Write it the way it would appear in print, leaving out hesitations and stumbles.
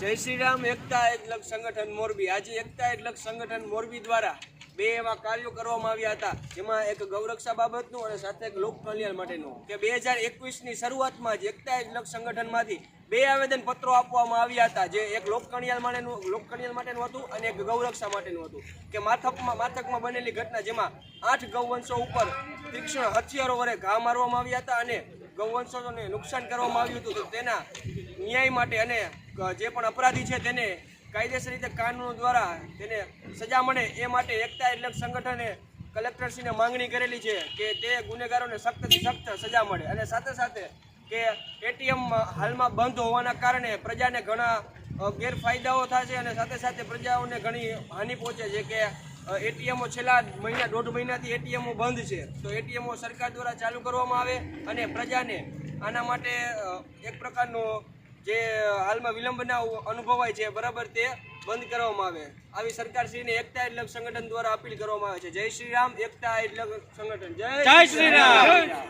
જય શ્રી રામ એકતા એકલખ સંગઠન મોરબી। આજે એકતા એકલખ સંગઠન મોરબી દ્વારા બે એવા કાર્યો કરવામાં આવ્યા હતા, જેમાં એક ગૌરક્ષા બાબતનું અને સાથે એક લોક કલ્યાણ માટેનું કે 2021ની શરૂઆતમાં જ એકતા એકલખ સંગઠનમાંથી બે આવેદન પત્રો આપવામાં આવ્યા હતા, જે એક લોક કલ્યાણ માટેનું હતું અને એક ગૌરક્ષા માટેનું હતું। કે માથકમાં બનેલી ઘટના, જેમાં 8 ગૌવંશો ઉપર તીક્ષ્ણ હથિયારો વડે ઘા મારવામાં આવ્યા હતા અને ગૌવંશોને નુકસાન કરવામાં આવ્યું હતું, તો તેના ન્યાય માટે અને જે પણ અપરાધી છે તેને કાયદેસર રીતે કાનૂન દ્વારા તેને સજા મળે એ માટે એકતા એકલખ સંગઠને કલેક્ટરશ્રીને માંગણી કરેલી છે કે તે ગુનેગારોને સખ્તથી સખ્ત સજા મળે। અને સાથે સાથે કે એટીએમ હાલમાં બંધ હોવાના કારણે પ્રજાને ઘણા ગેરફાયદાઓ થાય છે અને સાથે સાથે પ્રજાઓને ઘણી હાનિ પહોંચે છે। કે એટીએમો છેલ્લા દોઢ મહિનાથી એટીએમો બંધ છે, તો એટીએમો સરકાર દ્વારા ચાલુ કરવામાં આવે અને પ્રજાને આના માટે એક પ્રકારનો જે હાલમાં વિલંબના અનુભવાય છે બરાબર તે બંધ કરવામાં આવે, આવી સરકારશ્રીને એકતા એકલખ સંગઠન દ્વારા અપીલ કરવામાં આવે છે। જય શ્રી રામ, એકતા એકલખ સંગઠન જય શ્રી રામ।